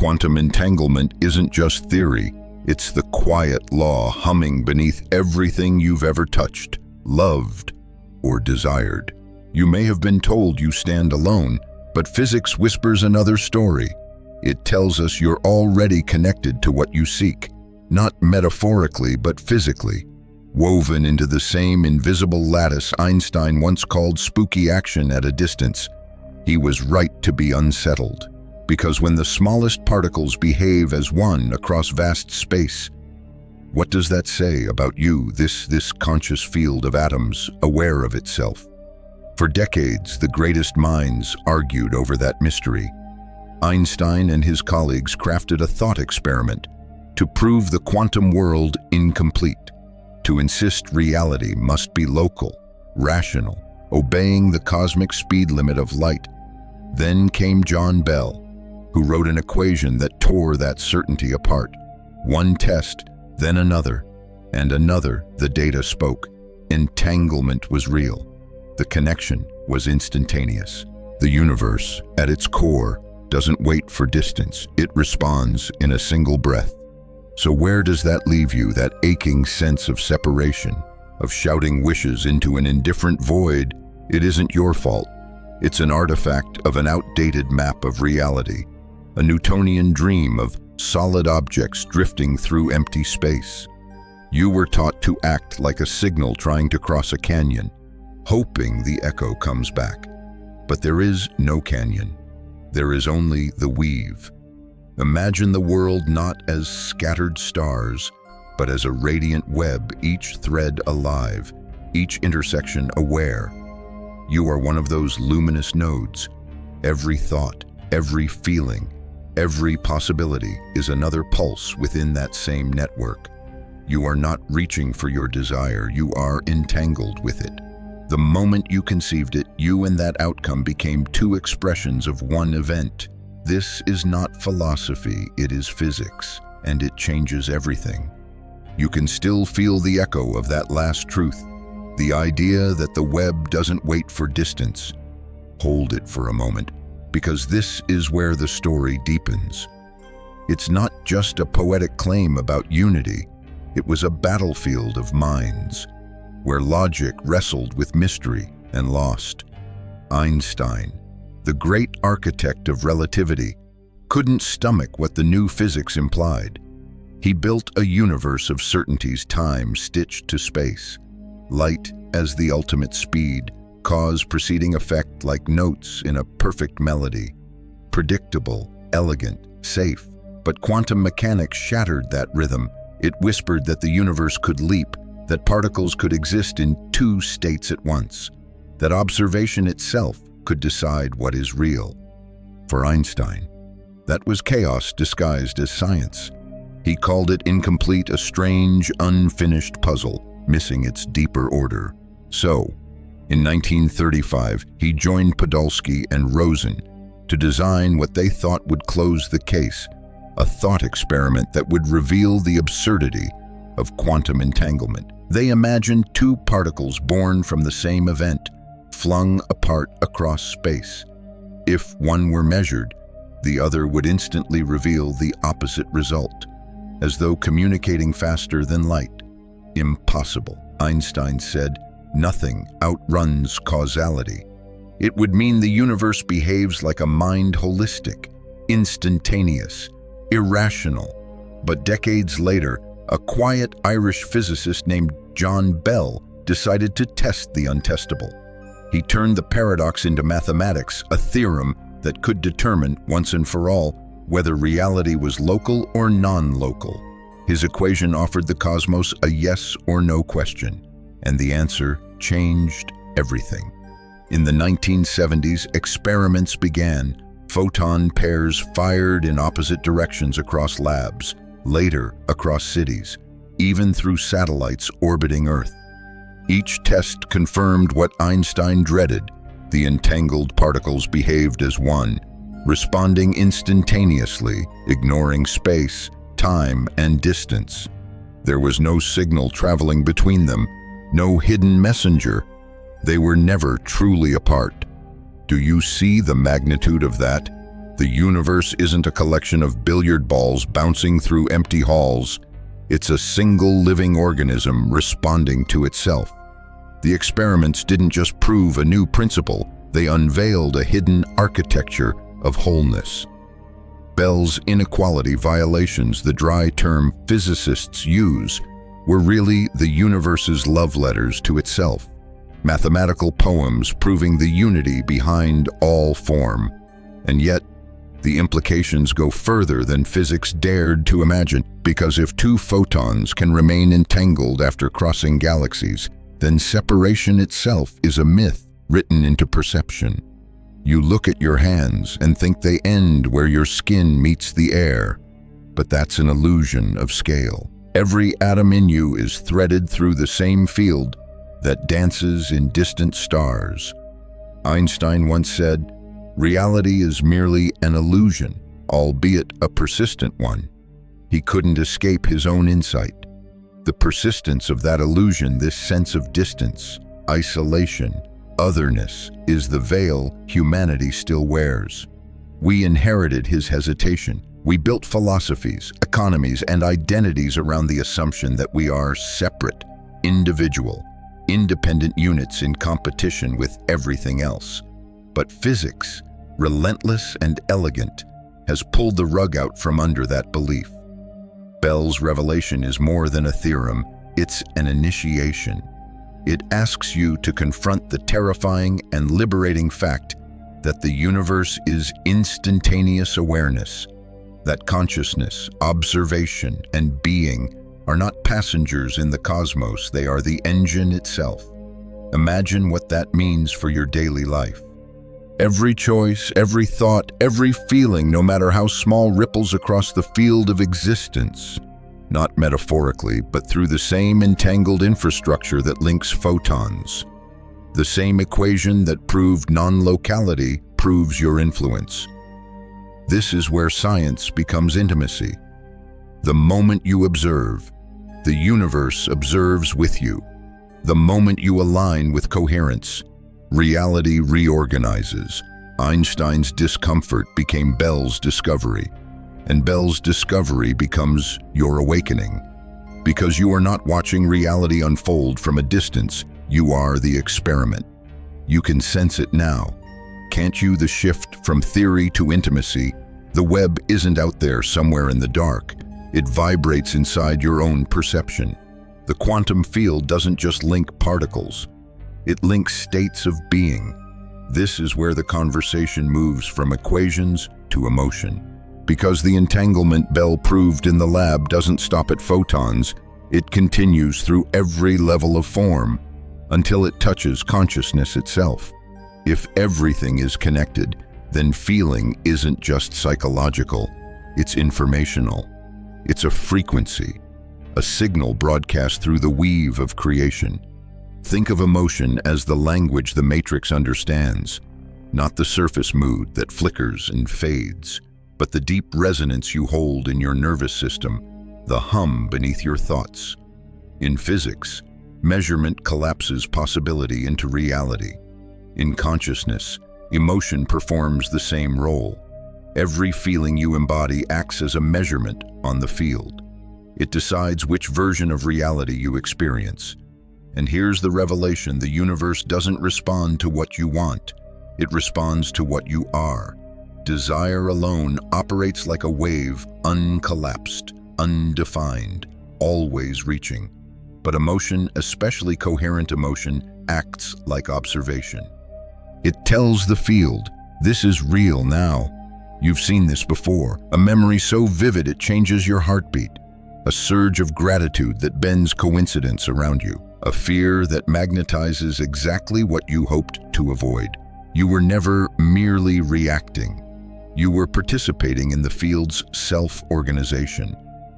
Quantum entanglement isn't just theory, it's the quiet law humming beneath everything you've ever touched, loved, or desired. You may have been told you stand alone, but physics whispers another story. It tells us you're already connected to what you seek, not metaphorically but physically. Woven into the same invisible lattice Einstein once called spooky action at a distance, he was right to be unsettled. Because when the smallest particles behave as one across vast space, what does that say about you, this conscious field of atoms aware of itself? For decades, the greatest minds argued over that mystery. Einstein and his colleagues crafted a thought experiment to prove the quantum world incomplete, to insist reality must be local, rational, obeying the cosmic speed limit of light. Then came John Bell, who wrote an equation that tore that certainty apart. One test, then another, and another, the data spoke. Entanglement was real. The connection was instantaneous. The universe, at its core, doesn't wait for distance. It responds in a single breath. So where does that leave you, that aching sense of separation, of shouting wishes into an indifferent void? It isn't your fault. It's an artifact of an outdated map of reality, a Newtonian dream of solid objects drifting through empty space. You were taught to act like a signal trying to cross a canyon, hoping the echo comes back. But there is no canyon. There is only the weave. Imagine the world not as scattered stars, but as a radiant web, each thread alive, each intersection aware. You are one of those luminous nodes. Every thought, every feeling, every possibility is another pulse within that same network. You are not reaching for your desire, you are entangled with it. The moment you conceived it, you and that outcome became two expressions of one event. This is not philosophy, it is physics, and it changes everything. You can still feel the echo of that last truth, the idea that the web doesn't wait for distance. Hold it for a moment, because this is where the story deepens. It's not just a poetic claim about unity, it was a battlefield of minds, where logic wrestled with mystery and lost. Einstein, the great architect of relativity, couldn't stomach what the new physics implied. He built a universe of certainties, time stitched to space. Light as the ultimate speed, cause preceding effect like notes in a perfect melody. Predictable, elegant, safe. But quantum mechanics shattered that rhythm. It whispered that the universe could leap, that particles could exist in two states at once, that observation itself could decide what is real. For Einstein, that was chaos disguised as science. He called it incomplete, a strange, unfinished puzzle, missing its deeper order. So, in 1935, he joined Podolsky and Rosen to design what they thought would close the case, a thought experiment that would reveal the absurdity of quantum entanglement. They imagined two particles born from the same event, flung apart across space. If one were measured, the other would instantly reveal the opposite result, as though communicating faster than light. Impossible, Einstein said. Nothing outruns causality. It would mean the universe behaves like a mind, holistic, instantaneous, irrational. But decades later, a quiet Irish physicist named John Bell decided to test the untestable. He turned the paradox into mathematics, a theorem that could determine, once and for all, whether reality was local or non-local. His equation offered the cosmos a yes or no question, and the answer changed everything. In the 1970s, experiments began. Photon pairs fired in opposite directions across labs, later across cities, even through satellites orbiting Earth. Each test confirmed what Einstein dreaded. The entangled particles behaved as one, responding instantaneously, ignoring space, time, and distance. There was no signal traveling between them, no hidden messenger. They were never truly apart. Do you see the magnitude of that? The universe isn't a collection of billiard balls bouncing through empty halls. It's a single living organism responding to itself. The experiments didn't just prove a new principle, they unveiled a hidden architecture of wholeness. Bell's inequality violations, the dry term physicists use, were really the universe's love letters to itself. Mathematical poems proving the unity behind all form. And yet, the implications go further than physics dared to imagine, because if two photons can remain entangled after crossing galaxies, then separation itself is a myth written into perception. You look at your hands and think they end where your skin meets the air, but that's an illusion of scale. Every atom in you is threaded through the same field that dances in distant stars. Einstein once said, "Reality is merely an illusion, albeit a persistent one." He couldn't escape his own insight. The persistence of that illusion, this sense of distance, isolation, otherness, is the veil humanity still wears. We inherited his hesitation. We built philosophies, economies, and identities around the assumption that we are separate, individual, independent units in competition with everything else. But physics, relentless and elegant, has pulled the rug out from under that belief. Bell's revelation is more than a theorem, it's an initiation. It asks you to confront the terrifying and liberating fact that the universe is instantaneous awareness, that consciousness, observation, and being are not passengers in the cosmos, they are the engine itself. Imagine what that means for your daily life. Every choice, every thought, every feeling, no matter how small, ripples across the field of existence, not metaphorically, but through the same entangled infrastructure that links photons. The same equation that proved non-locality proves your influence. This is where science becomes intimacy. The moment you observe, the universe observes with you. The moment you align with coherence, reality reorganizes. Einstein's discomfort became Bell's discovery, and Bell's discovery becomes your awakening. Because you are not watching reality unfold from a distance, you are the experiment. You can sense it now. Can't you? The shift from theory to intimacy. The web isn't out there somewhere in the dark. It vibrates inside your own perception. The quantum field doesn't just link particles. It links states of being. This is where the conversation moves from equations to emotion. Because the entanglement Bell proved in the lab doesn't stop at photons, it continues through every level of form until it touches consciousness itself. If everything is connected, then feeling isn't just psychological, it's informational. It's a frequency, a signal broadcast through the weave of creation. Think of emotion as the language the matrix understands, not the surface mood that flickers and fades, but the deep resonance you hold in your nervous system, the hum beneath your thoughts. In physics, measurement collapses possibility into reality. In consciousness, emotion performs the same role. Every feeling you embody acts as a measurement on the field. It decides which version of reality you experience. And here's the revelation: the universe doesn't respond to what you want. It responds to what you are. Desire alone operates like a wave, uncollapsed, undefined, always reaching. But emotion, especially coherent emotion, acts like observation. It tells the field, this is real now. You've seen this before, a memory so vivid it changes your heartbeat, a surge of gratitude that bends coincidence around you, a fear that magnetizes exactly what you hoped to avoid. You were never merely reacting. You were participating in the field's self-organization.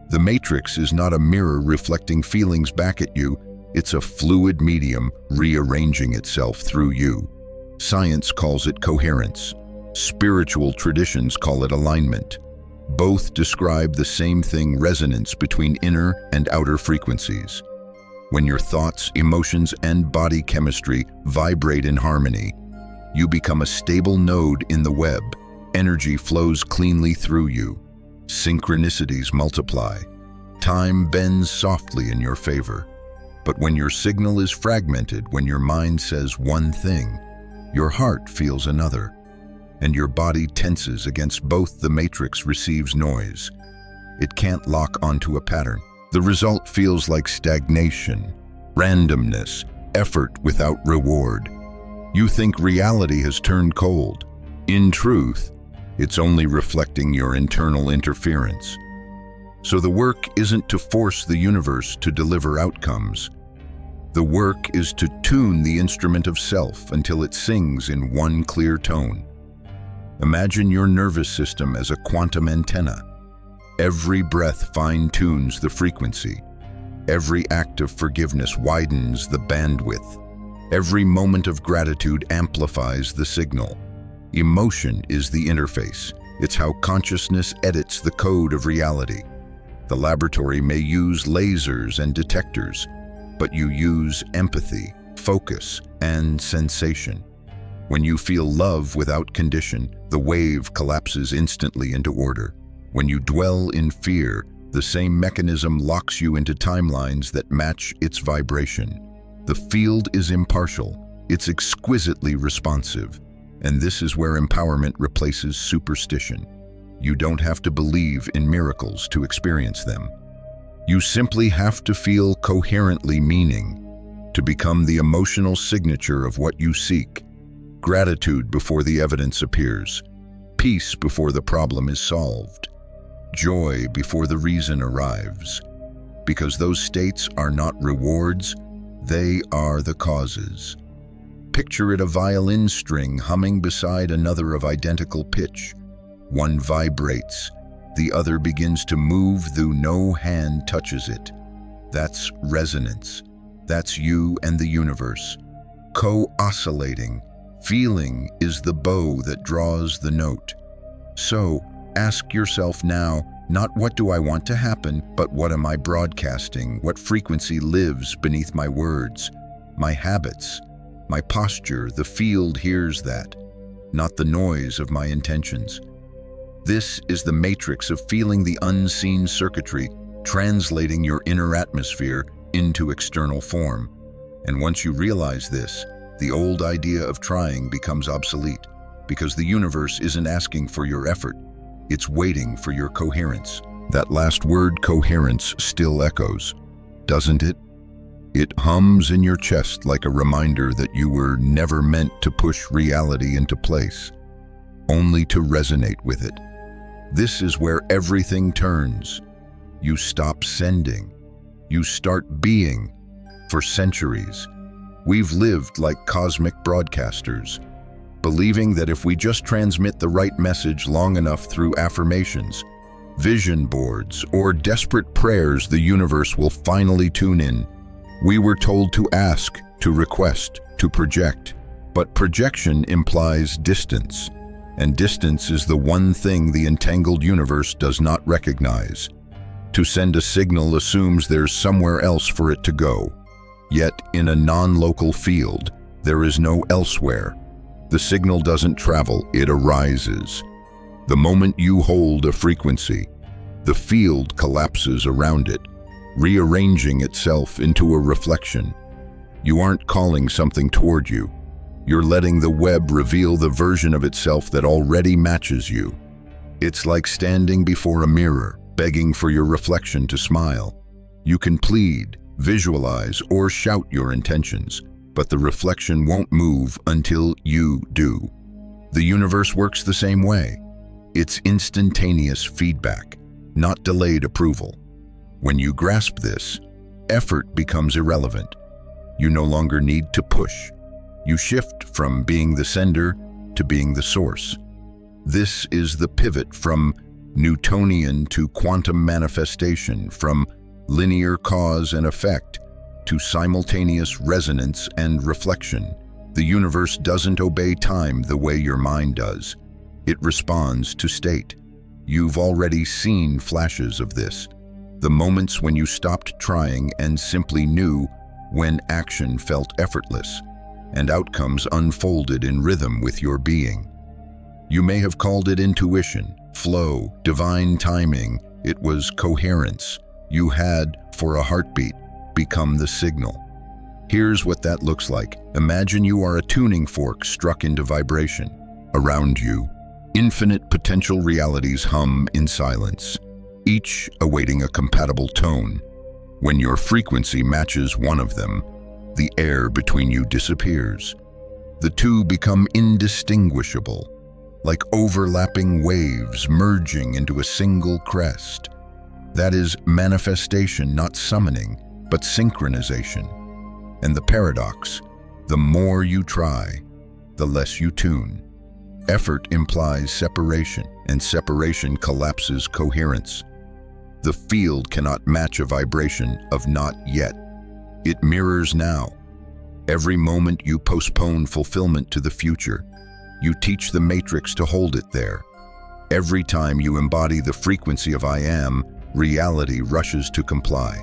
The matrix is not a mirror reflecting feelings back at you, it's a fluid medium rearranging itself through you. Science calls it coherence. Spiritual traditions call it alignment. Both describe the same thing: resonance between inner and outer frequencies. When your thoughts, emotions, and body chemistry vibrate in harmony, you become a stable node in the web. Energy flows cleanly through you. Synchronicities multiply. Time bends softly in your favor. But when your signal is fragmented, when your mind says one thing, your heart feels another, and your body tenses against both. The matrix receives noise. It can't lock onto a pattern. The result feels like stagnation, randomness, effort without reward. You think reality has turned cold. In truth, it's only reflecting your internal interference. So the work isn't to force the universe to deliver outcomes. The work is to tune the instrument of self until it sings in one clear tone. Imagine your nervous system as a quantum antenna. Every breath fine-tunes the frequency. Every act of forgiveness widens the bandwidth. Every moment of gratitude amplifies the signal. Emotion is the interface. It's how consciousness edits the code of reality. The laboratory may use lasers and detectors, but you use empathy, focus, and sensation. When you feel love without condition, the wave collapses instantly into order. When you dwell in fear, the same mechanism locks you into timelines that match its vibration. The field is impartial, it's exquisitely responsive, and this is where empowerment replaces superstition. You don't have to believe in miracles to experience them. You simply have to feel coherently meaning, to become the emotional signature of what you seek. Gratitude before the evidence appears, peace before the problem is solved, joy before the reason arrives. Because those states are not rewards, they are the causes. Picture it: a violin string humming beside another of identical pitch. One vibrates, the other begins to move though no hand touches it. That's resonance. That's you and the universe, co-oscillating. Feeling is the bow that draws the note. So, ask yourself now, not what do I want to happen, but what am I broadcasting? What frequency lives beneath my words, my habits, my posture? The field hears that, not the noise of my intentions. This is the matrix of feeling, the unseen circuitry, translating your inner atmosphere into external form. And once you realize this, the old idea of trying becomes obsolete, because the universe isn't asking for your effort, it's waiting for your coherence. That last word, coherence, still echoes, doesn't it? It hums in your chest like a reminder that you were never meant to push reality into place, only to resonate with it. This is where everything turns. You stop sending. You start being. For centuries, we've lived like cosmic broadcasters, believing that if we just transmit the right message long enough through affirmations, vision boards, or desperate prayers, the universe will finally tune in. We were told to ask, to request, to project, but projection implies distance. And distance is the one thing the entangled universe does not recognize. To send a signal assumes there's somewhere else for it to go. Yet, in a non-local field, there is no elsewhere. The signal doesn't travel, it arises. The moment you hold a frequency, the field collapses around it, rearranging itself into a reflection. You aren't calling something toward you. You're letting the web reveal the version of itself that already matches you. It's like standing before a mirror, begging for your reflection to smile. You can plead, visualize, or shout your intentions, but the reflection won't move until you do. The universe works the same way. It's instantaneous feedback, not delayed approval. When you grasp this, effort becomes irrelevant. You no longer need to push. You shift from being the sender to being the source. This is the pivot from Newtonian to quantum manifestation, from linear cause and effect to simultaneous resonance and reflection. The universe doesn't obey time the way your mind does. It responds to state. You've already seen flashes of this. The moments when you stopped trying and simply knew, when action felt effortless and outcomes unfolded in rhythm with your being. You may have called it intuition, flow, divine timing. It was coherence. You had, for a heartbeat, become the signal. Here's what that looks like. Imagine you are a tuning fork struck into vibration. Around you, infinite potential realities hum in silence, each awaiting a compatible tone. When your frequency matches one of them, the air between you disappears. The two become indistinguishable, like overlapping waves merging into a single crest. That is manifestation, not summoning, but synchronization. And the paradox, the more you try, the less you tune. Effort implies separation, and separation collapses coherence. The field cannot match a vibration of not yet. It mirrors now. Every moment you postpone fulfillment to the future, you teach the matrix to hold it there. Every time you embody the frequency of I am, reality rushes to comply,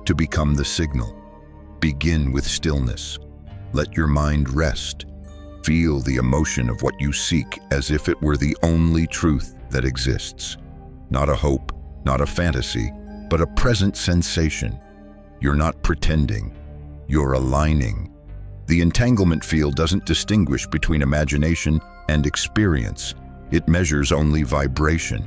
to become the signal. Begin with stillness. Let your mind rest. Feel the emotion of what you seek as if it were the only truth that exists. Not a hope, not a fantasy, but a present sensation. You're not pretending, you're aligning. The entanglement field doesn't distinguish between imagination and experience. It measures only vibration.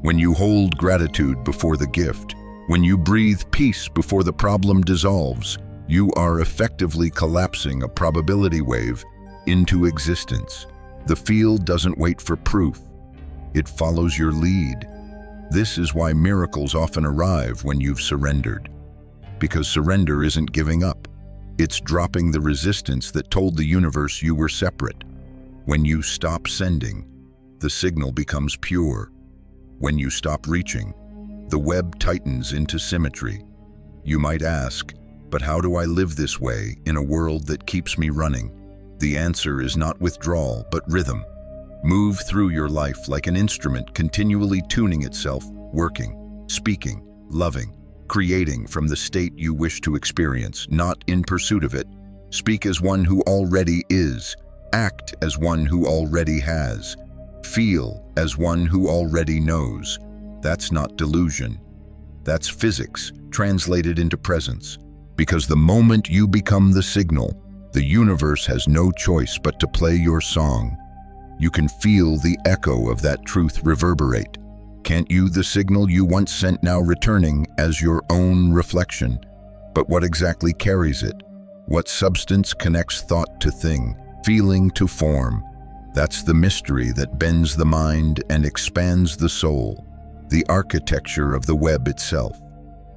When you hold gratitude before the gift, when you breathe peace before the problem dissolves, you are effectively collapsing a probability wave into existence. The field doesn't wait for proof. It follows your lead. This is why miracles often arrive when you've surrendered. Because surrender isn't giving up. It's dropping the resistance that told the universe you were separate. When you stop sending, the signal becomes pure. When you stop reaching, the web tightens into symmetry. You might ask, but how do I live this way in a world that keeps me running? The answer is not withdrawal, but rhythm. Move through your life like an instrument continually tuning itself, working, speaking, loving, creating from the state you wish to experience, not in pursuit of it. Speak as one who already is. Act as one who already has. Feel as one who already knows. That's not delusion. That's physics, translated into presence. Because the moment you become the signal, the universe has no choice but to play your song. You can feel the echo of that truth reverberate. Can't you? The signal you once sent now returning as your own reflection. But what exactly carries it? What substance connects thought to thing, feeling to form? That's the mystery that bends the mind and expands the soul, the architecture of the web itself.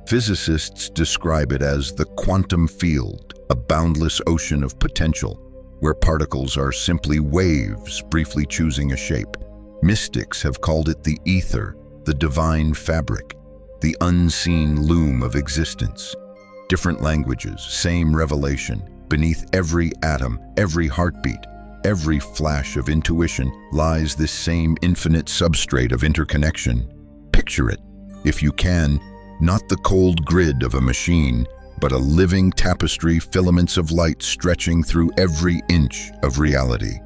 Physicists describe it as the quantum field, a boundless ocean of potential, where particles are simply waves briefly choosing a shape. Mystics have called it the ether, the divine fabric, the unseen loom of existence. Different languages, same revelation. Beneath every atom, every heartbeat, every flash of intuition lies this same infinite substrate of interconnection. Picture it, if you can, not the cold grid of a machine, but a living tapestry, filaments of light stretching through every inch of reality.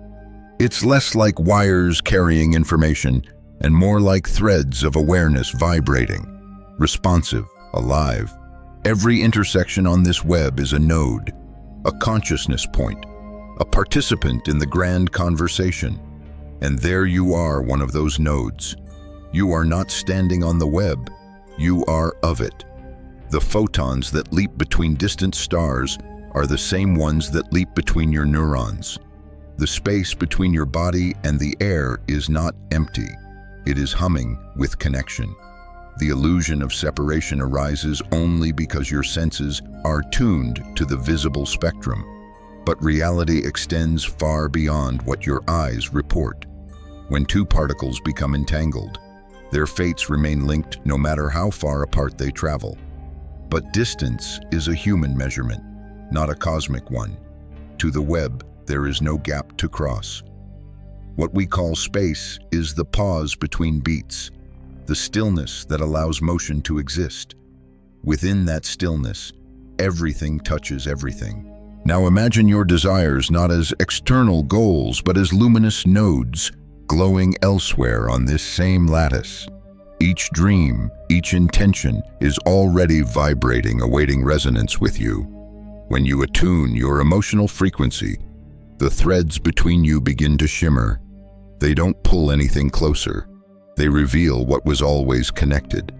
It's less like wires carrying information and more like threads of awareness vibrating, responsive, alive. Every intersection on this web is a node, a consciousness point, a participant in the grand conversation. And there you are, one of those nodes. You are not standing on the web, you are of it. The photons that leap between distant stars are the same ones that leap between your neurons. The space between your body and the air is not empty. It is humming with connection. The illusion of separation arises only because your senses are tuned to the visible spectrum. But reality extends far beyond what your eyes report. When two particles become entangled, their fates remain linked no matter how far apart they travel. But distance is a human measurement, not a cosmic one. To the web, there is no gap to cross. What we call space is the pause between beats, the stillness that allows motion to exist. Within that stillness, everything touches everything. Now imagine your desires not as external goals, but as luminous nodes, glowing elsewhere on this same lattice. Each dream, each intention is already vibrating, awaiting resonance with you. When you attune your emotional frequency, the threads between you begin to shimmer. They don't pull anything closer. They reveal what was always connected.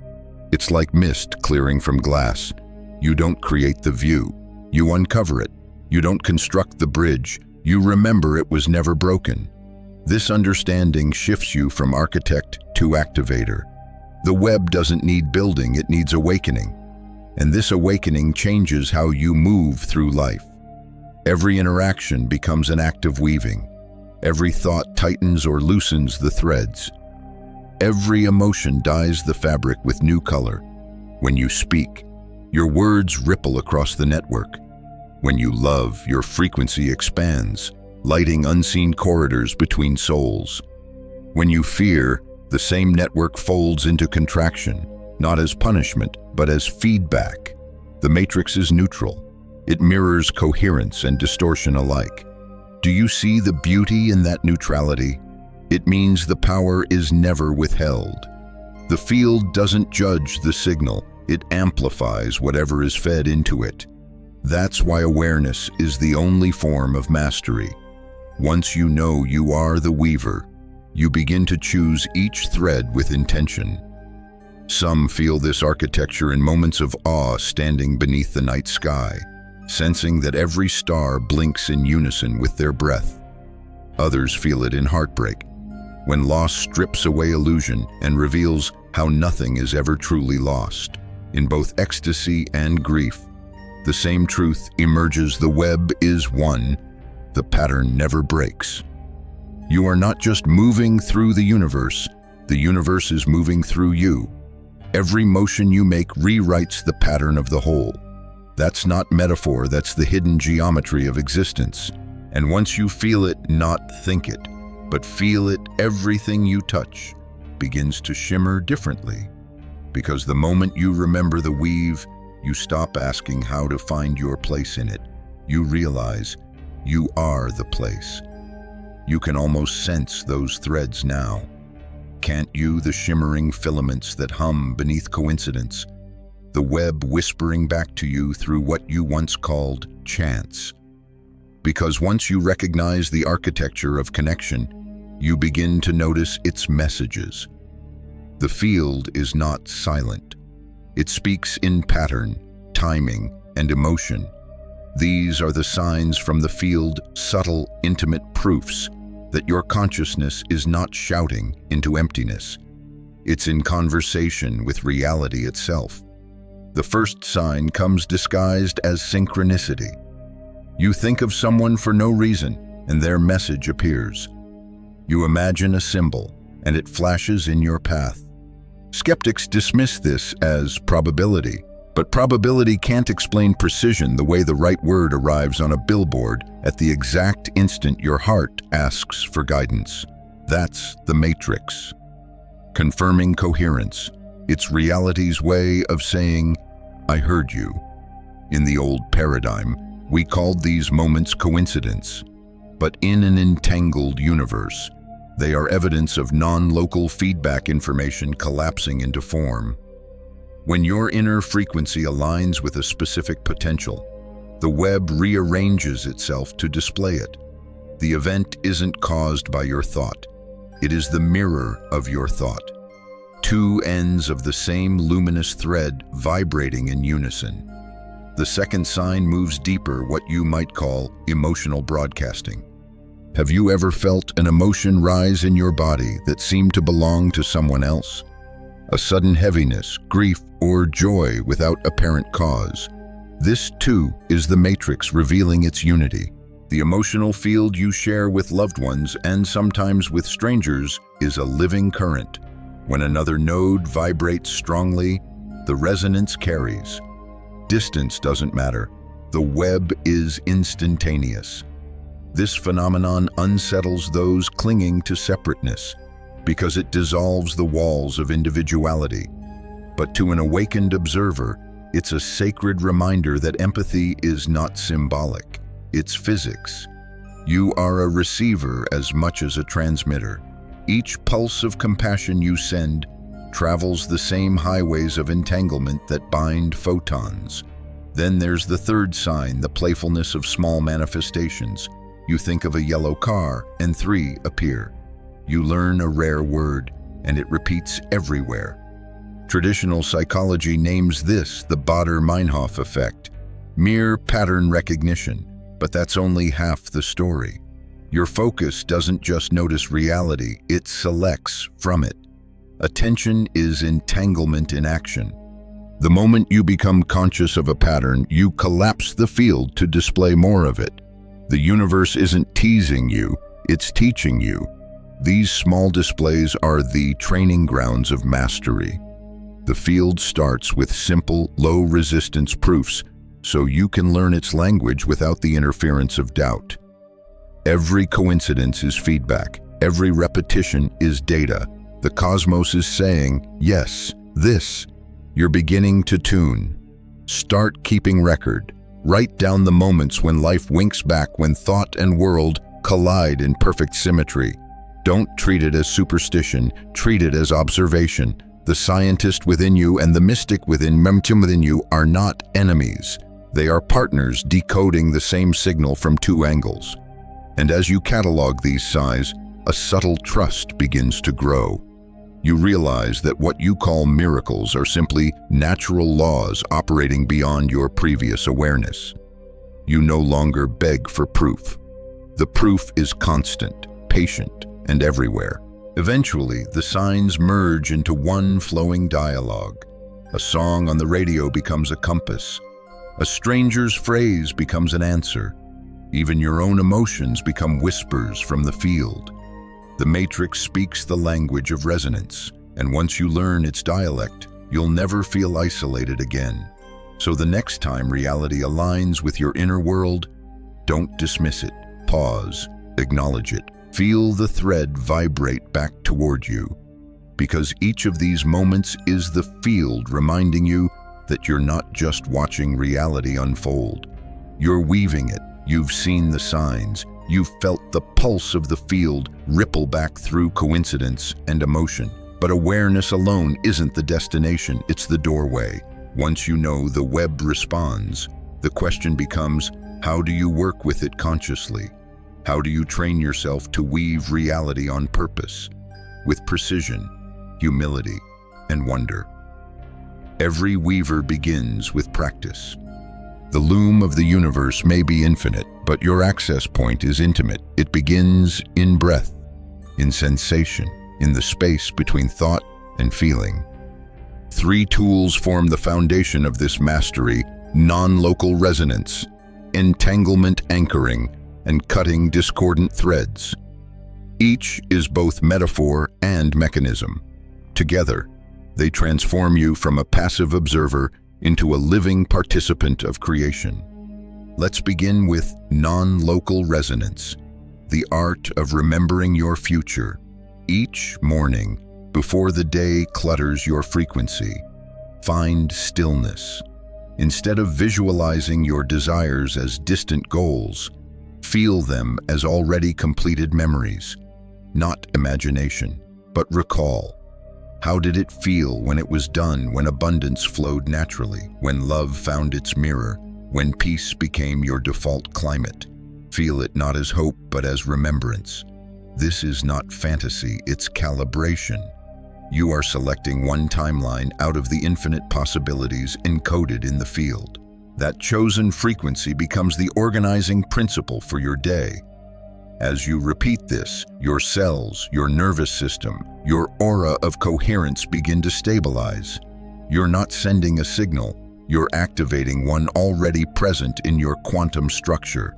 It's like mist clearing from glass. You don't create the view. You uncover it. You don't construct the bridge. You remember it was never broken. This understanding shifts you from architect to activator. The web doesn't need building, it needs awakening. And this awakening changes how you move through life. Every interaction becomes an act of weaving. Every thought tightens or loosens the threads. Every emotion dyes the fabric with new color. When you speak, your words ripple across the network. When you love, your frequency expands, lighting unseen corridors between souls. When you fear, the same network folds into contraction, not as punishment, but as feedback. The matrix is neutral. It mirrors coherence and distortion alike. Do you see the beauty in that neutrality? It means the power is never withheld. The field doesn't judge the signal, it amplifies whatever is fed into it. That's why awareness is the only form of mastery. Once you know you are the weaver, you begin to choose each thread with intention. Some feel this architecture in moments of awe standing beneath the night sky, sensing that every star blinks in unison with their breath. Others feel it in heartbreak, when loss strips away illusion and reveals how nothing is ever truly lost. In both ecstasy and grief, the same truth emerges: the web is one, the pattern never breaks. You are not just moving through the universe is moving through you. Every motion you make rewrites the pattern of the whole. That's not metaphor, that's the hidden geometry of existence. And once you feel it, not think it, but feel it, everything you touch begins to shimmer differently. Because the moment you remember the weave, you stop asking how to find your place in it. You realize you are the place. You can almost sense those threads now. Can't you? The shimmering filaments that hum beneath coincidence, the web whispering back to you through what you once called chance. Because once you recognize the architecture of connection, you begin to notice its messages. The field is not silent. It speaks in pattern, timing, and emotion. These are the signs from the field, subtle, intimate proofs that your consciousness is not shouting into emptiness. It's in conversation with reality itself. The first sign comes disguised as synchronicity. You think of someone for no reason, and their message appears. You imagine a symbol, and it flashes in your path. Skeptics dismiss this as probability, but probability can't explain precision the way the right word arrives on a billboard at the exact instant your heart asks for guidance. That's the matrix. Confirming coherence. It's reality's way of saying, I heard you. In the old paradigm, we called these moments coincidence. But in an entangled universe, they are evidence of non-local feedback information collapsing into form. When your inner frequency aligns with a specific potential, the web rearranges itself to display it. The event isn't caused by your thought. It is the mirror of your thought. Two ends of the same luminous thread vibrating in unison. The second sign moves deeper, what you might call emotional broadcasting. Have you ever felt an emotion rise in your body that seemed to belong to someone else? A sudden heaviness, grief, or joy without apparent cause. This, too, is the matrix revealing its unity. The emotional field you share with loved ones and sometimes with strangers is a living current. When another node vibrates strongly, the resonance carries. Distance doesn't matter. The web is instantaneous. This phenomenon unsettles those clinging to separateness, because it dissolves the walls of individuality. But to an awakened observer, it's a sacred reminder that empathy is not symbolic, it's physics. You are a receiver as much as a transmitter. Each pulse of compassion you send travels the same highways of entanglement that bind photons. Then there's the third sign, the playfulness of small manifestations. You think of a yellow car, and 3 appear. You learn a rare word, and it repeats everywhere. Traditional psychology names this the Baader-Meinhof effect, mere pattern recognition, but that's only half the story. Your focus doesn't just notice reality, it selects from it. Attention is entanglement in action. The moment you become conscious of a pattern, you collapse the field to display more of it. The universe isn't teasing you, it's teaching you. These small displays are the training grounds of mastery. The field starts with simple, low-resistance proofs, so you can learn its language without the interference of doubt. Every coincidence is feedback. Every repetition is data. The cosmos is saying, yes, this. You're beginning to tune. Start keeping record. Write down the moments when life winks back, when thought and world collide in perfect symmetry. Don't treat it as superstition, treat it as observation. The scientist within you and the mystic within you are not enemies. They are partners decoding the same signal from 2 angles. And as you catalog these signs, a subtle trust begins to grow. You realize that what you call miracles are simply natural laws operating beyond your previous awareness. You no longer beg for proof. The proof is constant, patient, and everywhere. Eventually, the signs merge into one flowing dialogue. A song on the radio becomes a compass. A stranger's phrase becomes an answer. Even your own emotions become whispers from the field. The matrix speaks the language of resonance, and once you learn its dialect, you'll never feel isolated again. So the next time reality aligns with your inner world, don't dismiss it. Pause, acknowledge it. Feel the thread vibrate back toward you, because each of these moments is the field reminding you that you're not just watching reality unfold. You're weaving it. You've seen the signs. You've felt the pulse of the field ripple back through coincidence and emotion. But awareness alone isn't the destination, it's the doorway. Once you know the web responds, the question becomes, how do you work with it consciously? How do you train yourself to weave reality on purpose, with precision, humility, and wonder? Every weaver begins with practice. The loom of the universe may be infinite, but your access point is intimate. It begins in breath, in sensation, in the space between thought and feeling. 3 tools form the foundation of this mastery: non-local resonance, entanglement anchoring, and cutting discordant threads. Each is both metaphor and mechanism. Together, they transform you from a passive observer into a living participant of creation. Let's begin with non-local resonance, the art of remembering your future. Each morning, before the day clutters your frequency, find stillness. Instead of visualizing your desires as distant goals, feel them as already completed memories, not imagination, but recall. How did it feel when it was done, when abundance flowed naturally, when love found its mirror, when peace became your default climate? Feel it not as hope, but as remembrance. This is not fantasy, it's calibration. You are selecting one timeline out of the infinite possibilities encoded in the field. That chosen frequency becomes the organizing principle for your day. As you repeat this, your cells, your nervous system, your aura of coherence begin to stabilize. You're not sending a signal, you're activating one already present in your quantum structure.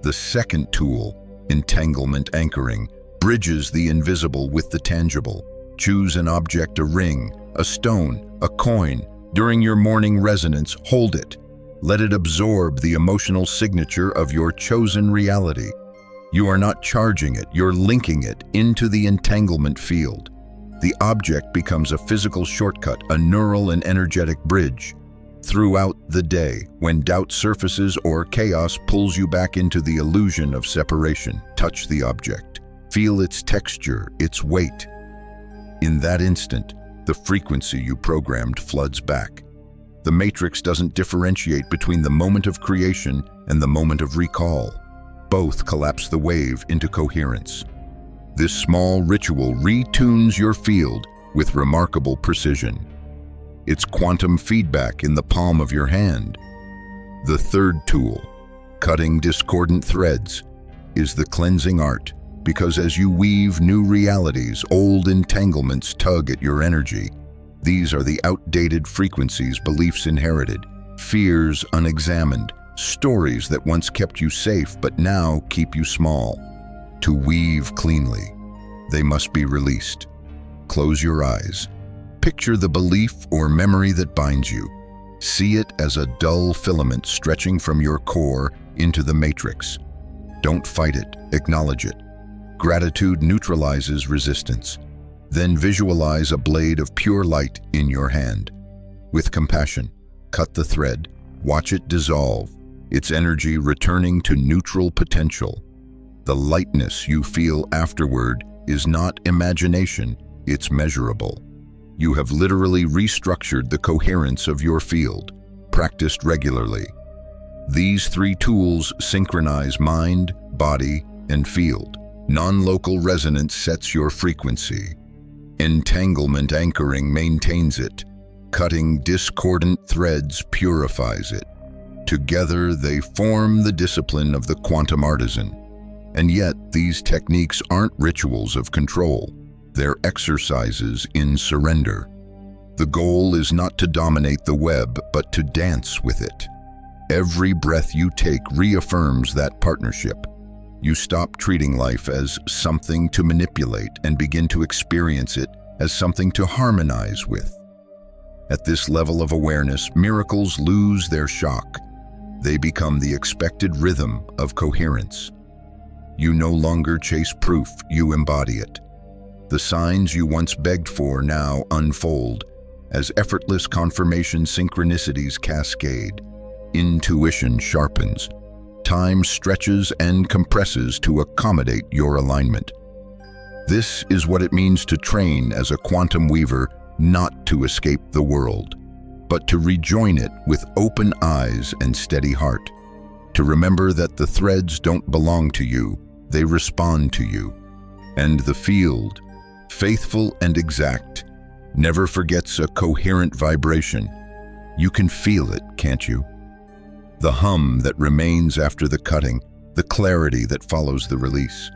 The second tool, entanglement anchoring, bridges the invisible with the tangible. Choose an object, a ring, a stone, a coin. During your morning resonance, hold it. Let it absorb the emotional signature of your chosen reality. You are not charging it, you're linking it into the entanglement field. The object becomes a physical shortcut, a neural and energetic bridge. Throughout the day, when doubt surfaces or chaos pulls you back into the illusion of separation, touch the object. Feel its texture, its weight. In that instant, the frequency you programmed floods back. The matrix doesn't differentiate between the moment of creation and the moment of recall. Both collapse the wave into coherence. This small ritual retunes your field with remarkable precision. It's quantum feedback in the palm of your hand. The third tool, cutting discordant threads, is the cleansing art, because as you weave new realities, old entanglements tug at your energy. These are the outdated frequencies, beliefs inherited, fears unexamined, stories that once kept you safe but now keep you small. To weave cleanly, they must be released. Close your eyes. Picture the belief or memory that binds you. See it as a dull filament stretching from your core into the matrix. Don't fight it, acknowledge it. Gratitude neutralizes resistance. Then visualize a blade of pure light in your hand. With compassion, cut the thread, watch it dissolve, its energy returning to neutral potential. The lightness you feel afterward is not imagination, it's measurable. You have literally restructured the coherence of your field, practiced regularly. These three tools synchronize mind, body, and field. Non-local resonance sets your frequency. Entanglement anchoring maintains it. Cutting discordant threads purifies it. Together they form the discipline of the quantum artisan. And yet these techniques aren't rituals of control. They're exercises in surrender. The goal is not to dominate the web, but to dance with it. Every breath you take reaffirms that partnership. You stop treating life as something to manipulate and begin to experience it as something to harmonize with. At this level of awareness, miracles lose their shock. They become the expected rhythm of coherence. You no longer chase proof, you embody it. The signs you once begged for now unfold as effortless confirmation synchronicities cascade. Intuition sharpens. Time stretches and compresses to accommodate your alignment. This is what it means to train as a quantum weaver, not to escape the world, but to rejoin it with open eyes and steady heart. To remember that the threads don't belong to you, they respond to you. And the field, faithful and exact, never forgets a coherent vibration. You can feel it, can't you? The hum that remains after the cutting, the clarity that follows the release.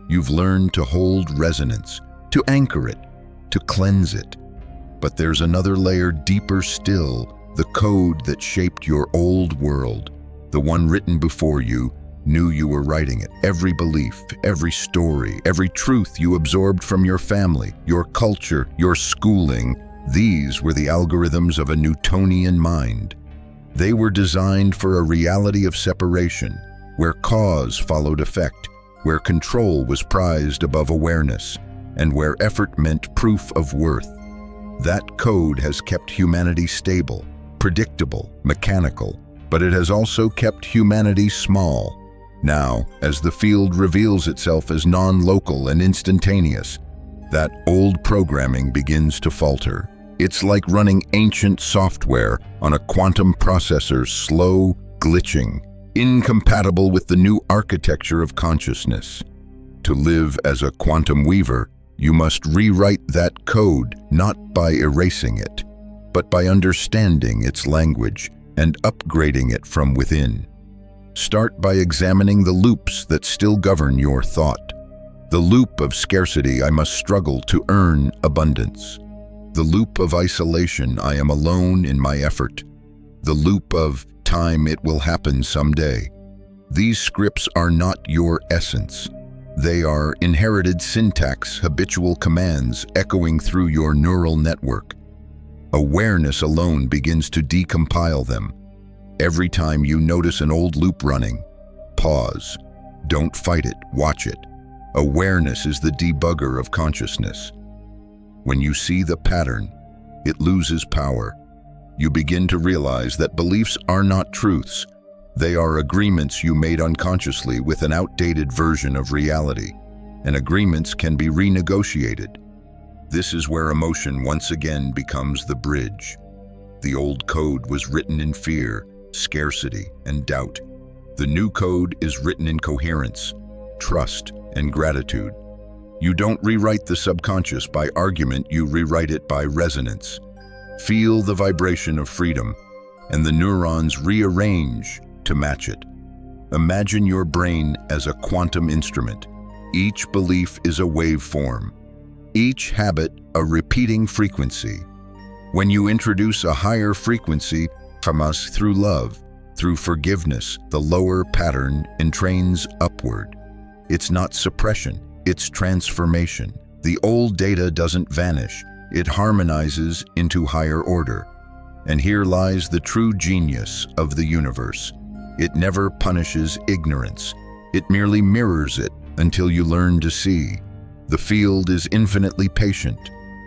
You've learned to hold resonance, to anchor it, to cleanse it. But there's another layer deeper still, the code that shaped your old world, the one written before you knew you were writing it. Every belief, every story, every truth you absorbed from your family, your culture, your schooling, these were the algorithms of a Newtonian mind. They were designed for a reality of separation, where cause followed effect, where control was prized above awareness, and where effort meant proof of worth. That code has kept humanity stable, predictable, mechanical, but it has also kept humanity small. Now, as the field reveals itself as non-local and instantaneous, that old programming begins to falter. It's like running ancient software on a quantum processor, slow, glitching, incompatible with the new architecture of consciousness. To live as a quantum weaver, you must rewrite that code not by erasing it, but by understanding its language and upgrading it from within. Start by examining the loops that still govern your thought. The loop of scarcity, I must struggle to earn abundance. The loop of isolation, I am alone in my effort. The loop of time, it will happen someday. These scripts are not your essence. They are inherited syntax, habitual commands echoing through your neural network. Awareness alone begins to decompile them. Every time you notice an old loop running, pause. Don't fight it, watch it. Awareness is the debugger of consciousness. When you see the pattern, it loses power. You begin to realize that beliefs are not truths. They are agreements you made unconsciously with an outdated version of reality. and agreements can be renegotiated. This is where emotion once again becomes the bridge. The old code was written in fear, scarcity, and doubt. The new code is written in coherence, trust, and gratitude. You don't rewrite the subconscious by argument, you rewrite it by resonance. Feel the vibration of freedom, and the neurons rearrange to match it. Imagine your brain as a quantum instrument. Each belief is a waveform, each habit a repeating frequency. When you introduce a higher frequency from us through love, through forgiveness, the lower pattern entrains upward. It's not suppression, it's transformation. The old data doesn't vanish, it harmonizes into higher order. And here lies the true genius of the universe. It never punishes ignorance. It merely mirrors it until you learn to see. The field is infinitely patient.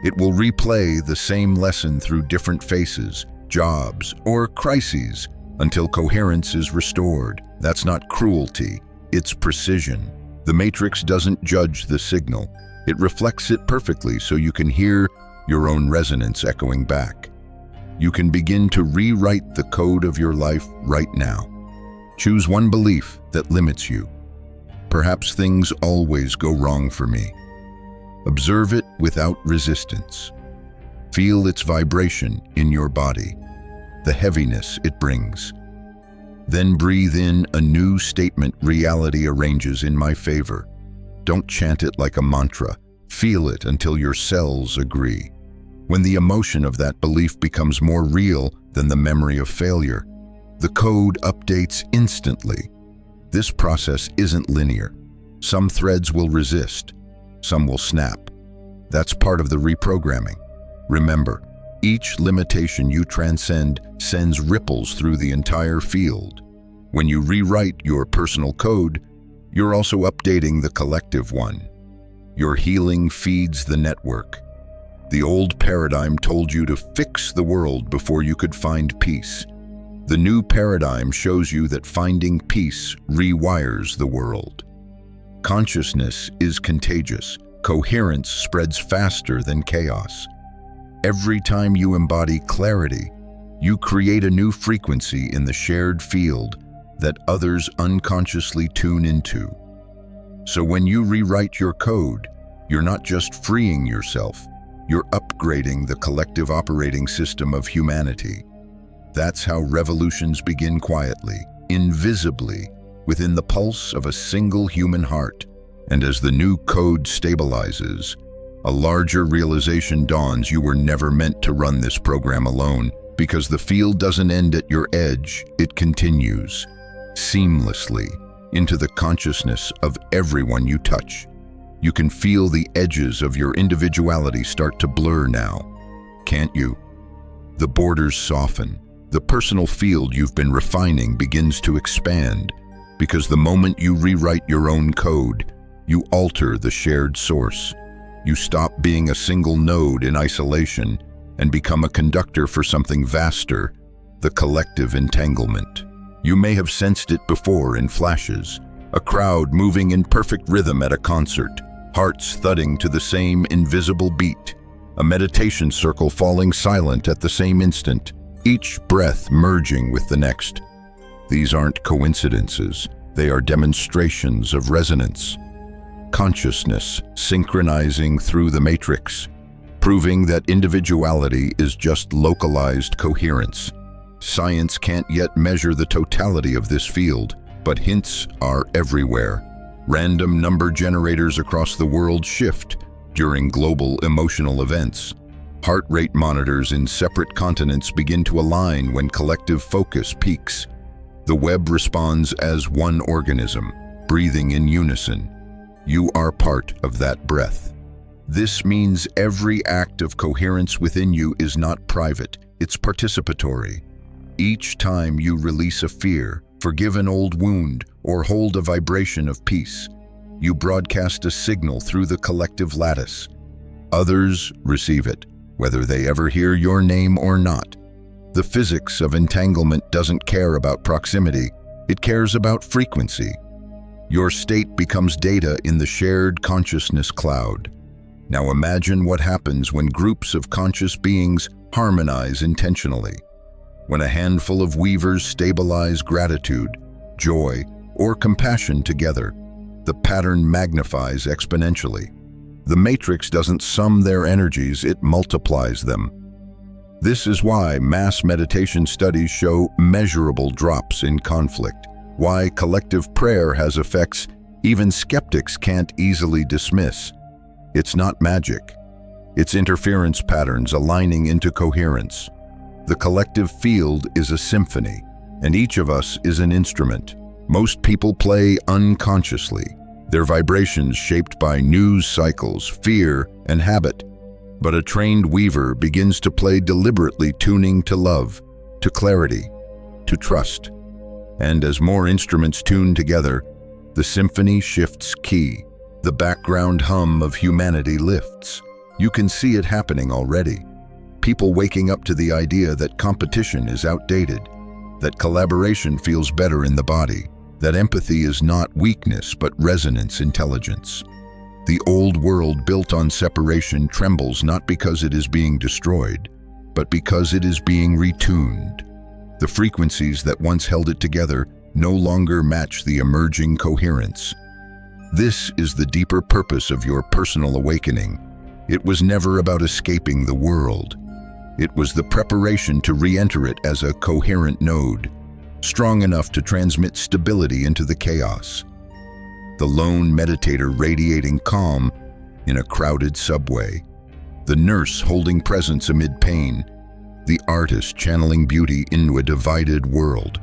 It will replay the same lesson through different faces, jobs, or crises until coherence is restored. That's not cruelty, it's precision. The matrix doesn't judge the signal. It reflects it perfectly so you can hear your own resonance echoing back. You can begin to rewrite the code of your life right now. Choose one belief that limits you. Perhaps things always go wrong for me. Observe it without resistance. Feel its vibration in your body, the heaviness it brings. Then breathe in a new statement reality arranges in my favor. Don't chant it like a mantra. Feel it until your cells agree. When the emotion of that belief becomes more real than the memory of failure, the code updates instantly. This process isn't linear. Some threads will resist, some will snap. That's part of the reprogramming. Remember, each limitation you transcend sends ripples through the entire field. When you rewrite your personal code, you're also updating the collective one. Your healing feeds the network. The old paradigm told you to fix the world before you could find peace. The new paradigm shows you that finding peace rewires the world. Consciousness is contagious. Coherence spreads faster than chaos. Every time you embody clarity, you create a new frequency in the shared field that others unconsciously tune into. So when you rewrite your code, you're not just freeing yourself, you're upgrading the collective operating system of humanity. That's how revolutions begin quietly, invisibly, within the pulse of a single human heart. And as the new code stabilizes, a larger realization dawns: you were never meant to run this program alone, because the field doesn't end at your edge, it continues seamlessly into the consciousness of everyone you touch. You can feel the edges of your individuality start to blur now, can't you? The borders soften. The personal field you've been refining begins to expand, because the moment you rewrite your own code, you alter the shared source. You stop being a single node in isolation and become a conductor for something vaster, the collective entanglement. You may have sensed it before in flashes, a crowd moving in perfect rhythm at a concert, hearts thudding to the same invisible beat, a meditation circle falling silent at the same instant, each breath merging with the next. These aren't coincidences, they are demonstrations of resonance. Consciousness synchronizing through the matrix, proving that individuality is just localized coherence. Science can't yet measure the totality of this field, but hints are everywhere. Random number generators across the world shift during global emotional events. Heart rate monitors in separate continents begin to align when collective focus peaks. The web responds as one organism, breathing in unison. You are part of that breath. This means every act of coherence within you is not private, it's participatory. Each time you release a fear, forgive an old wound, or hold a vibration of peace, you broadcast a signal through the collective lattice. Others receive it, whether they ever hear your name or not. The physics of entanglement doesn't care about proximity, it cares about frequency. Your state becomes data in the shared consciousness cloud. Now imagine what happens when groups of conscious beings harmonize intentionally. When a handful of weavers stabilize gratitude, joy, or compassion together, the pattern magnifies exponentially. The matrix doesn't sum their energies, it multiplies them. This is why mass meditation studies show measurable drops in conflict, why collective prayer has effects even skeptics can't easily dismiss. It's not magic. It's interference patterns aligning into coherence. The collective field is a symphony, and each of us is an instrument. Most people play unconsciously, their vibrations shaped by news cycles, fear, and habit. But a trained weaver begins to play deliberately, tuning to love, to clarity, to trust. And as more instruments tune together, the symphony shifts key. The background hum of humanity lifts. You can see it happening already. People waking up to the idea that competition is outdated, that collaboration feels better in the body, that empathy is not weakness but resonance intelligence. The old world built on separation trembles not because it is being destroyed, but because it is being retuned. The frequencies that once held it together no longer match the emerging coherence. This is the deeper purpose of your personal awakening. It was never about escaping the world. It was the preparation to re-enter it as a coherent node, strong enough to transmit stability into the chaos. The lone meditator radiating calm in a crowded subway. The nurse holding presence amid pain. The artist channeling beauty into a divided world.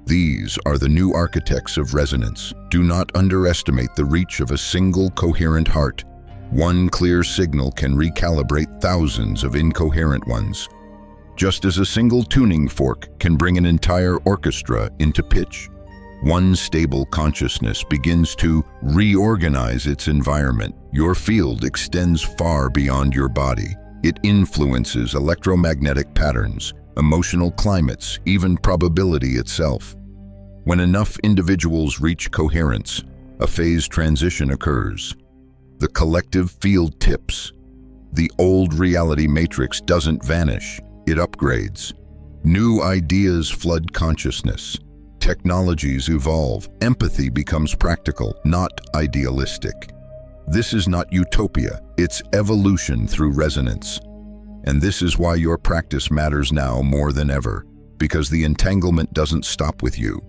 These are the new architects of resonance. Do not underestimate the reach of a single coherent heart. One clear signal can recalibrate thousands of incoherent ones. Just as a single tuning fork can bring an entire orchestra into pitch, one stable consciousness begins to reorganize its environment. Your field extends far beyond your body. It influences electromagnetic patterns, emotional climates, even probability itself. When enough individuals reach coherence, a phase transition occurs. The collective field tips. The old reality matrix doesn't vanish, it upgrades. New ideas flood consciousness. Technologies evolve. Empathy becomes practical, not idealistic. This is not utopia, it's evolution through resonance. And this is why your practice matters now more than ever, because the entanglement doesn't stop with you.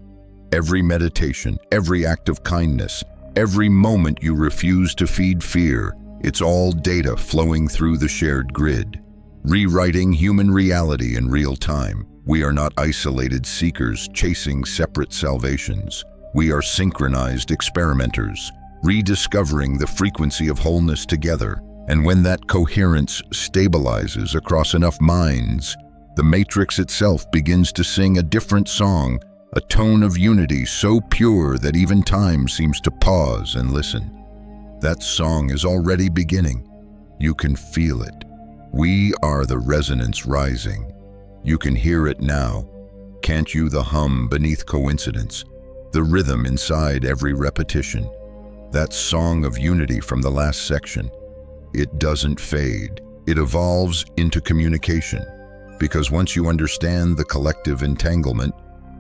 Every meditation, every act of kindness, every moment you refuse to feed fear, it's all data flowing through the shared grid, rewriting human reality in real time. We are not isolated seekers chasing separate salvations. We are synchronized experimenters, rediscovering the frequency of wholeness together. And when that coherence stabilizes across enough minds, the matrix itself begins to sing a different song, a tone of unity so pure that even time seems to pause and listen. That song is already beginning. You can feel it. We are the resonance rising. You can hear it now. Can't you? The hum beneath coincidence, the rhythm inside every repetition. That song of unity from the last section. It doesn't fade. It evolves into communication. Because once you understand the collective entanglement,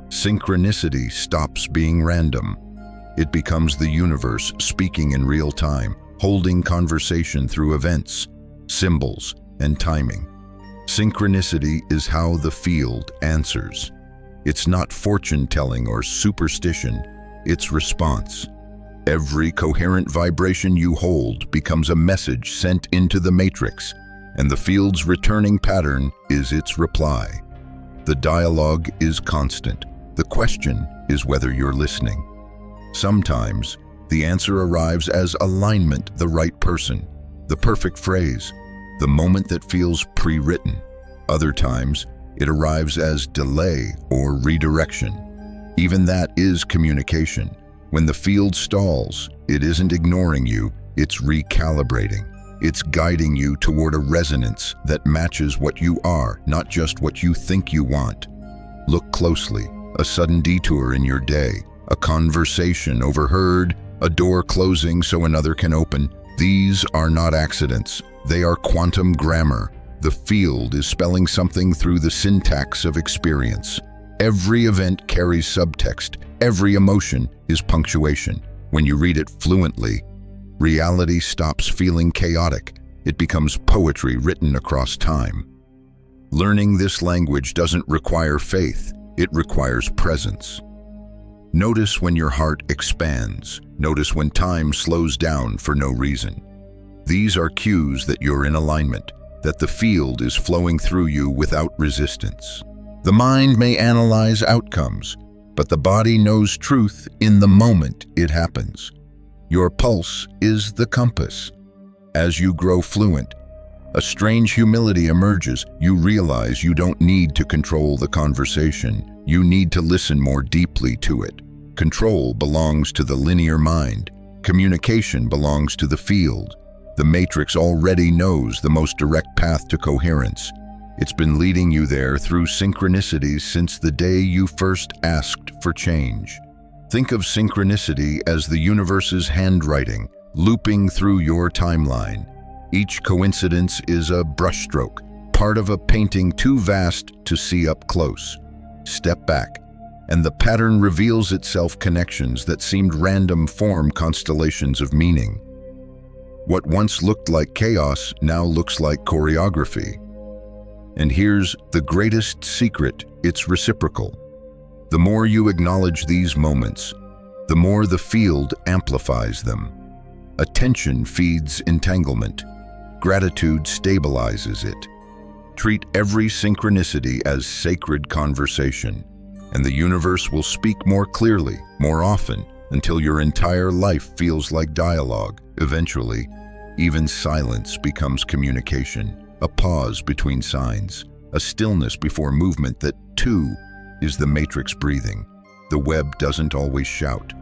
synchronicity stops being random. It becomes the universe speaking in real time, holding conversation through events, symbols, and timing. Synchronicity is how the field answers. It's not fortune-telling or superstition, it's response. Every coherent vibration you hold becomes a message sent into the matrix, and the field's returning pattern is its reply. The dialogue is constant. The question is whether you're listening. Sometimes, the answer arrives as alignment, the right person, the perfect phrase, the moment that feels pre-written. Other times, it arrives as delay or redirection. Even that is communication. When the field stalls, it isn't ignoring you, it's recalibrating. It's guiding you toward a resonance that matches what you are, not just what you think you want. Look closely. A sudden detour in your day, a conversation overheard, a door closing so another can open. These are not accidents. They are quantum grammar. The field is spelling something through the syntax of experience. Every event carries subtext. Every emotion is punctuation. When you read it fluently, reality stops feeling chaotic. It becomes poetry written across time. Learning this language doesn't require faith. It requires presence. Notice when your heart expands. Notice when time slows down for no reason. These are cues that you're in alignment, that the field is flowing through you without resistance. The mind may analyze outcomes, but the body knows truth in the moment it happens. Your pulse is the compass. As you grow fluent, a strange humility emerges. You realize you don't need to control the conversation. You need to listen more deeply to it. Control belongs to the linear mind. Communication belongs to the field. The matrix already knows the most direct path to coherence. It's been leading you there through synchronicities since the day you first asked for change. Think of synchronicity as the universe's handwriting, looping through your timeline. Each coincidence is a brushstroke, part of a painting too vast to see up close. Step back, and the pattern reveals itself. Connections that seemed random form constellations of meaning. What once looked like chaos now looks like choreography. And here's the greatest secret: it's reciprocal. The more you acknowledge these moments, the more the field amplifies them. Attention feeds entanglement. Gratitude stabilizes it. Treat every synchronicity as sacred conversation, and the universe will speak more clearly, more often, until your entire life feels like dialogue. Eventually, even silence becomes communication, a pause between signs, a stillness before movement. That, too, is the matrix breathing. The web doesn't always shout.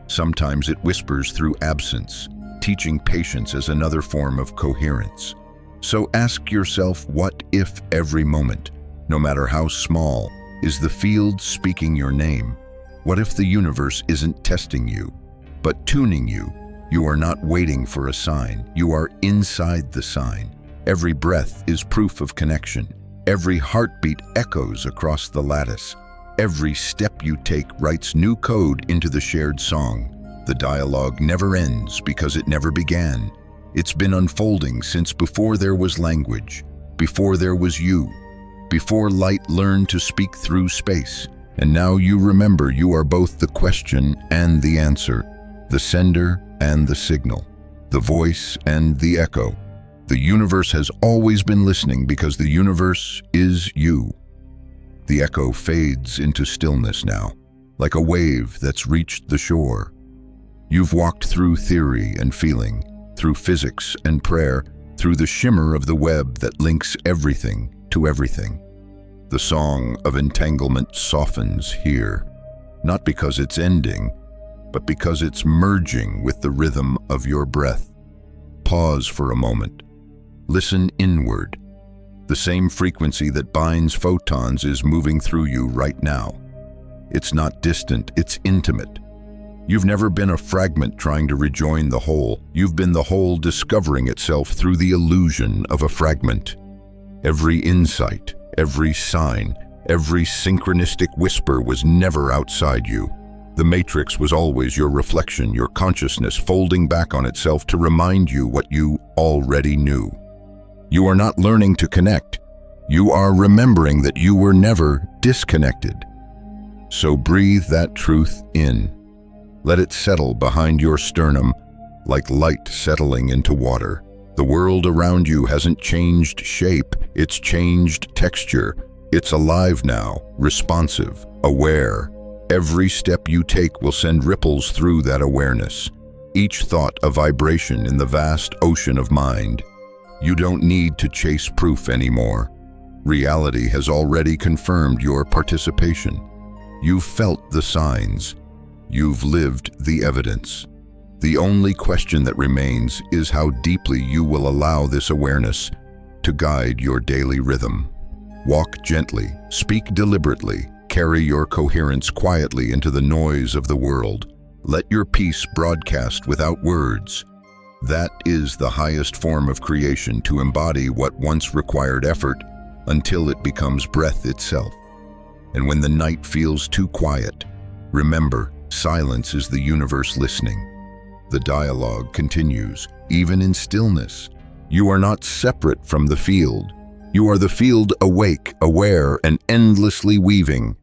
Sometimes it whispers through absence, teaching patience as another form of coherence. So ask yourself, what if every moment, no matter how small, is the field speaking your name? What if the universe isn't testing you, but tuning you? You are not waiting for a sign. You are inside the sign. Every breath is proof of connection. Every heartbeat echoes across the lattice. Every step you take writes new code into the shared song. The dialogue never ends because it never began. It's been unfolding since before there was language, before there was you, before light learned to speak through space. And now you remember you are both the question and the answer, the sender and the signal, the voice and the echo. The universe has always been listening because the universe is you. The echo fades into stillness now, like a wave that's reached the shore. You've walked through theory and feeling, through physics and prayer, through the shimmer of the web that links everything to everything. The song of entanglement softens here, not because it's ending, but because it's merging with the rhythm of your breath. Pause for a moment. Listen inward. The same frequency that binds photons is moving through you right now. It's not distant, it's intimate. You've never been a fragment trying to rejoin the whole. You've been the whole discovering itself through the illusion of a fragment. Every insight, every sign, every synchronistic whisper was never outside you. The matrix was always your reflection, your consciousness folding back on itself to remind you what you already knew. You are not learning to connect. You are remembering that you were never disconnected. So breathe that truth in. Let it settle behind your sternum like light settling into water. The world around you hasn't changed shape, it's changed texture. It's alive now, responsive, aware. Every step you take will send ripples through that awareness. Each thought a vibration in the vast ocean of mind. You don't need to chase proof anymore. Reality has already confirmed your participation. You've felt the signs. You've lived the evidence. The only question that remains is how deeply you will allow this awareness to guide your daily rhythm. Walk gently, speak deliberately, Carry your coherence quietly into the noise of the world. Let your peace broadcast without words. That is the highest form of creation, to embody what once required effort until it becomes breath itself. And when the night feels too quiet, remember, silence is the universe listening. The dialogue continues, even in stillness. You are not separate from the field. You are the field, awake, aware, and endlessly weaving.